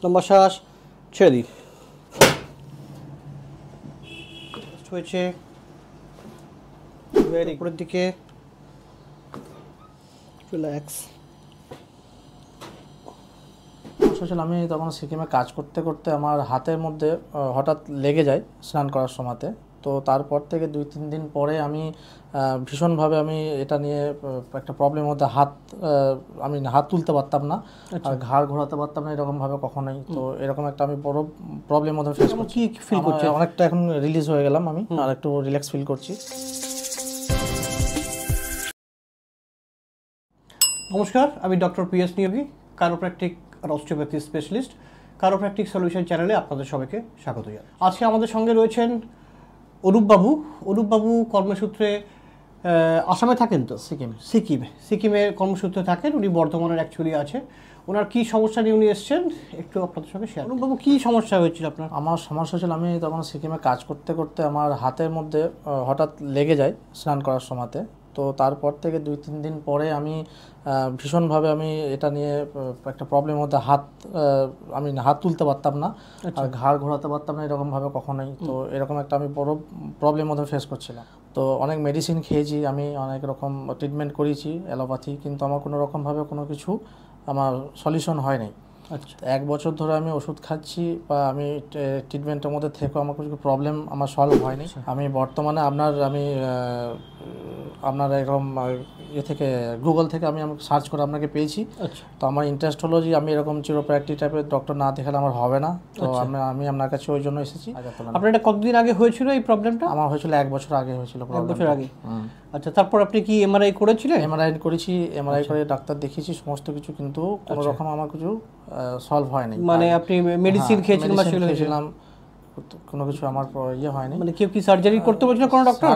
লম্বা শ্বাস ছেড়ে দিন। হয়েছে উপরের দিকে, রিল্যাক্স। আসলে আমি তখন সিকিমে কাজ করতে করতে আমার হাতের মধ্যে হঠাৎ লেগে যায় স্নান করার সময়তে। তো তারপর থেকে 2-3 দিন পরে আমি ভীষণভাবে আমি এটা নিয়ে একটা প্রবলেমের মধ্যে আমি হাত তুলতে পারতাম না, আর ঘাড় ঘোরাতে পারতাম না এরকমভাবে কখনোই। তো এরকম একটা আমি বড় প্রবলেমের মধ্যে ফেস করছি। কি ফিল করছি? অনেকটা এখন রিলিজ হয়ে গেলাম, আমি আর একটু রিল্যাক্স ফিল করছি। নমস্কার, আমি ডক্টর পিএস নিয়োগী, কারোপ্র্যাকটিক আর অস্টিওপ্যাথি স্পেশালিস্ট। কারোপ্র্যাকটিক সলিউশন চ্যানেলে আপনাদের সবাইকে স্বাগত জানাই। আজকে আমাদের সঙ্গে রয়েছেন অরূপবাবু। অরূপবাবু কর্মসূত্রে আসামে থাকেন, তো সিকিমে কর্মসূত্রে থাকেন। উনি বর্ধমানের অ্যাকচুয়ালি আছে। ওনার কী সমস্যা নিয়ে উনি এসছেন একটু আপনাদের সঙ্গে শেয়ার। অরূপবাবু, কী সমস্যা হয়েছিল আপনার? আমার সমস্যা ছিল, আমি তখন সিকিমে কাজ করতে করতে আমার হাতের মধ্যে হঠাৎ লেগে যায় স্নান করার সময়তে। তো তারপর থেকে 2-3 দিন পরে আমি ভীষণভাবে আমি এটা নিয়ে একটা প্রবলেমের মধ্যে আমি হাত তুলতে পারতাম না, আর ঘাড় ঘোরাতে পারতাম না এরকমভাবে কখনোই। তো এরকম একটা আমি বড় প্রবলেমের মধ্যে ফেস করছিলাম। তো অনেক মেডিসিন খেয়েছি, আমি অনেক রকম ট্রিটমেন্ট করেছি অ্যালোপ্যাথি, কিন্তু আমার কোনো রকমভাবে কোনো কিছু আমার সলিউশন হয় নাই। আচ্ছা, 1 বছর ধরে আমি ওষুধ খাচ্ছি বা আমি ট্রিটমেন্টের মধ্যে থেকেও আমার কিছু প্রবলেম আমার সলভ হয়নি। আমি বর্তমানে আপনার এরকম থেকে গুগল থেকে আমি সার্চ করে আপনাকে পেয়েছি। তো আমার ইন্টারেস্ট হলো যে আমি এরকম চিরোপ্র্যাকটিক টাইপের ডক্টর না দেখালে আমার হবে না। তো আমি আপনার কাছে ওই জন্য এসেছি। আপনার এটা কতদিন আগে হয়েছিল এই প্রবলেমটা? আমার হয়েছিল 1 বছর আগে হয়েছিল। 1 বছর আগে? আচ্ছা, তারপর আপনি কি এমআরআই করেছিলেন? এমআরআই করেছি, এমআরআই করে ডাক্তার দেখিয়েছি সমস্ত কিছু, কিন্তু কোনো রকম আমার কিছু সলভ হয়নি। মানে আপনি মেডিসিন খেয়েছিলেন বা খেয়েছিলাম, কোনো কিছু আমার ইয়ে হয়নি। মানে কেউ কি সার্জারি করতে বলেছিল কোনো ডক্টর?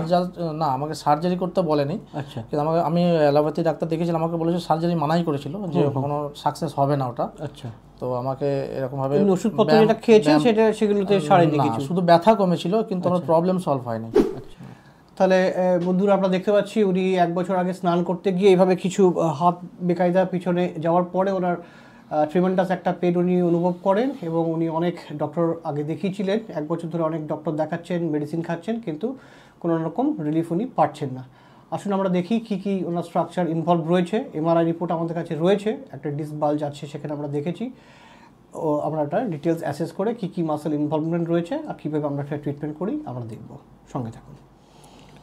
না, আমাকে সার্জারি করতে বলেনি। আচ্ছা, কিন্তু আমি অ্যালোপ্যাথি ডাক্তার দেখেছিলাম, আমাকে বলেছে সার্জারি মানাই করেছিল, যে কোনো সাকসেস হবে না ওটা। আচ্ছা, তো আমাকে এরকমভাবে ওষুধপত্র যেটা খেয়েছেন সেগুলোতে সারেনি কিছু? শুধু ব্যথা কমেছিল, কিন্তু আমার প্রবলেম সলভ হয়নি। আচ্ছা, তাহলে বন্ধুরা আমরা দেখতে পাচ্ছি উনি 1 বছর আগে স্নান করতে গিয়ে এইভাবে কিছু হাত বেকায়দা পিছনে যাওয়ার পরে ওনার ট্রিমেন্ডাস একটা পেন উনি অনুভব করেন, এবং উনি অনেক ডক্টর আগে দেখিয়েছিলেন। 1 বছর ধরে অনেক ডক্টর দেখাচ্ছেন, মেডিসিন খাচ্ছেন, কিন্তু কোনো রকম রিলিফ উনি পাচ্ছেন না। আসুন আমরা দেখি কী কী ওনার স্ট্রাকচার ইনভলভ রয়েছে। এমআরআই রিপোর্ট আমাদের কাছে রয়েছে, একটা ডিস্ক বাল্জ আছে সেখানে আমরা দেখেছি। ও আমরা একটা ডিটেলস অ্যাসেস করে কী কী মাসেল ইনভলভমেন্ট রয়েছে আর কীভাবে আমরা একটা ট্রিটমেন্ট করি আমরা দেখব। সঙ্গে থাকুন।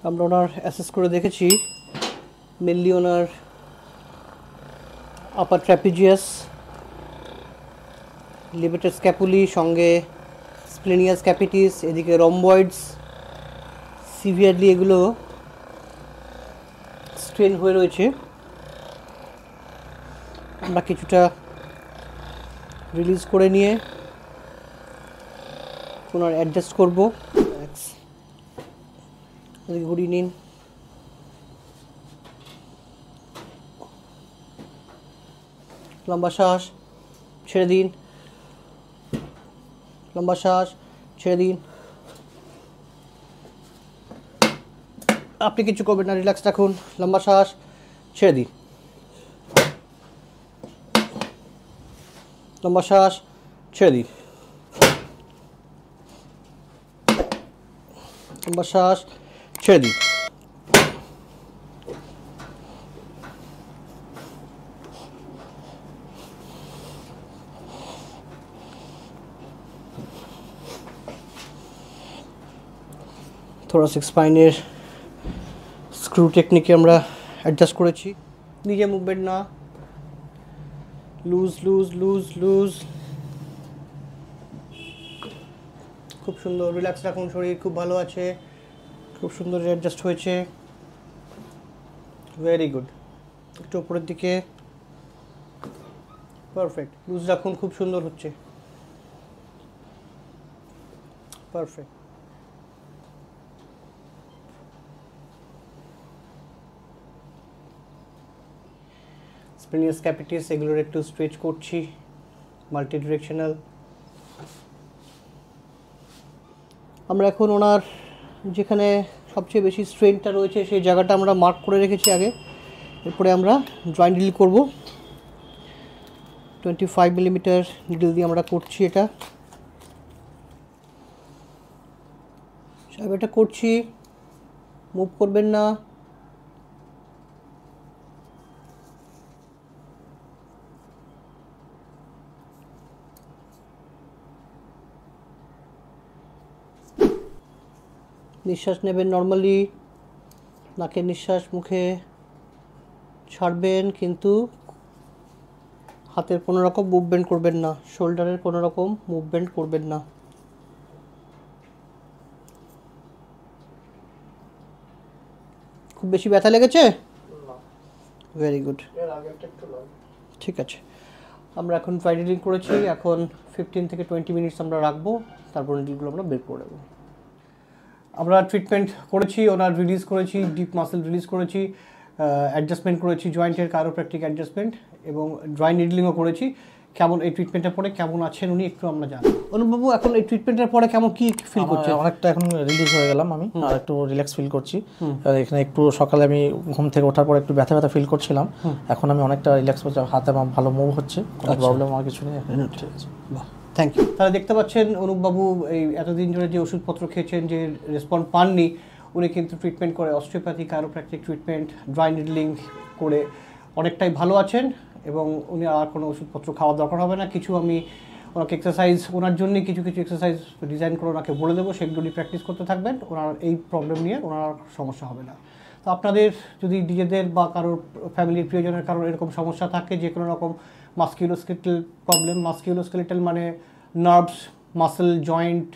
আমরা ওনার অ্যাসেস করে দেখেছি, মেনলি ওনার আপার ট্র্যাপিজিয়াস, লিভেটেড স্ক্যাপুলি, সঙ্গে স্প্লেনিয়াস ক্যাপিটিস, এদিকে রম্বয়েডস, সিভিয়ারলি এগুলো স্ট্রেন হয়ে রয়েছে। আমরা কিছুটা রিলিজ করে নিয়ে ওনার অ্যাডজাস্ট করবো। এদিকে ঘুরিয়ে নিন। লম্বা শ্বাস ছেড়ে দিন, লম্বা শ্বাস ছেড়ে দিন। আপনি কিছু করবেন না, রিল্যাক্স রাখুন। লম্বা শ্বাস ছেড়ে দিন, লম্বা শ্বাস ছেড়ে দিন, লম্বা শ্বাস ছেড়ে দিন। থোরাসিক স্পাইনের স্ক্রু টেকনিকে আমরা অ্যাডজাস্ট করেছি। নিজে মুভমেন্ট না, লুজ লুজ লুজ লুজ। খুব সুন্দর, রিল্যাক্স রাখুন, শরীর খুব ভালো আছে, খুব সুন্দর অ্যাডজাস্ট হয়েছে। Very good. একটু উপরের দিকে, পারফেক্ট। লুজ রাখুন, খুব সুন্দর হচ্ছে, পারফেক্ট। স্প্লেনিয়াস ক্যাপিটিস এগুলোর একটু স্ট্রেচ করছি, মাল্টি ডিরেকশনাল। আমরা এখন ওনার যেখানে সবচেয়ে বেশি স্ট্রেনটা রয়েছে সেই জায়গাটা আমরা মার্ক করে রেখেছি আগে। এরপরে আমরা জয়েন্ট ডিল করব। 25 মিলিমিটার নিডল দিয়ে আমরা করছি এটা। সাহেব এটা করছি, মুভ করবেন না। নিঃশ্বাস নেবেন নর্মালি, নাকের নিঃশ্বাস মুখে ছাড়বেন, কিন্তু হাতের কোনো রকম মুভমেন্ট করবেন না, শোল্ডারের কোনো রকম মুভমেন্ট করবেন না। খুব বেশি ব্যথা লেগেছে? ভেরি গুড, ঠিক আছে। আমরা এখন ড্রাই নিডলিং করেছি, এখন 15 থেকে 20 মিনিটস আমরা রাখবো, তারপর নিডলগুলো আমরা বের করে দেবো। আমরা ট্রিটমেন্ট করেছি, ওনার রিলিজ করেছি, ডিপ মাসেল রিলিজ করেছি, অ্যাডজাস্টমেন্ট করেছি, জয়েন্টের কাইরোপ্র্যাকটিক অ্যাডজাস্টমেন্ট, এবং ড্রাই নিডলিংও করেছি। কেমন এই ট্রিটমেন্টের পরে কেমন আছেন উনি একটু আমরা জানি। অনুপবাবু, এখন এই ট্রিটমেন্টের পরে কেমন কি ফিল করছেন? অনেকটা এখন রিলিজ হয়ে গেলাম আমি, আর একটু রিল্যাক্স ফিল করছি। এখানে একটু সকালে আমি ঘুম থেকে ওঠার পর একটু ব্যথা ব্যথা ফিল করছিলাম, এখন আমি অনেকটা রিল্যাক্স করছি, হাতে আমার ভালো মুভ হচ্ছে, কোনো প্রবলেম আমার কিছু নেই, ঠিক আছে। বাহ, থ্যাংক ইউ। তাহলে দেখতে পাচ্ছেন অনুপবাবু এই এতদিন ধরে যে ওষুধপত্র খেয়েছেন, যে রেসপন্স পাননি, উনি কিন্তু ট্রিটমেন্ট করে, অস্টিওপ্যাথি, কাইরোপ্র্যাকটিক ট্রিটমেন্ট, ড্রাই নিডলিং করে অনেকটাই ভালো আছেন, এবং উনি আর কোনো ওষুধপত্র খাওয়ার দরকার হবে না। কিছু আমি ওনাকে এক্সারসাইজ, ওনার জন্য কিছু কিছু এক্সারসাইজ ডিজাইন করে ওনাকে বলে দেবো, সেগুলো প্র্যাকটিস করতে থাকবেন, ওনার এই প্রবলেম নিয়ে ওনার সমস্যা হবে না। তো আপনাদের যদি নিজেদের বা কারোর ফ্যামিলির প্রিয়জনের কারোর এরকম সমস্যা থাকে, যে কোনো রকম মাস্কুলোস্কেলেটাল প্রবলেম, মাস্কুলোস্কেলেটাল মানে nerves, muscle, joint,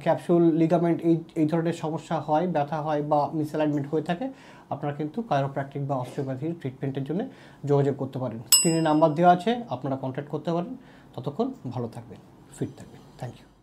capsule, ligament, এই ধরনের সমস্যা হয়, ব্যথা হয় বা মিসঅ্যালাইনমেন্ট হয়ে থাকে, আপনারা কিন্তু কাইরোপ্র্যাকটিক বা অস্টিওপ্যাথির ট্রিটমেন্টের জন্য যোগাযোগ করতে পারেন। স্ক্রিনে নাম্বার দেওয়া আছে, আপনারা কন্ট্যাক্ট করতে পারেন। ততক্ষণ ভালো থাকবেন, ফিট থাকবেন। Thank you.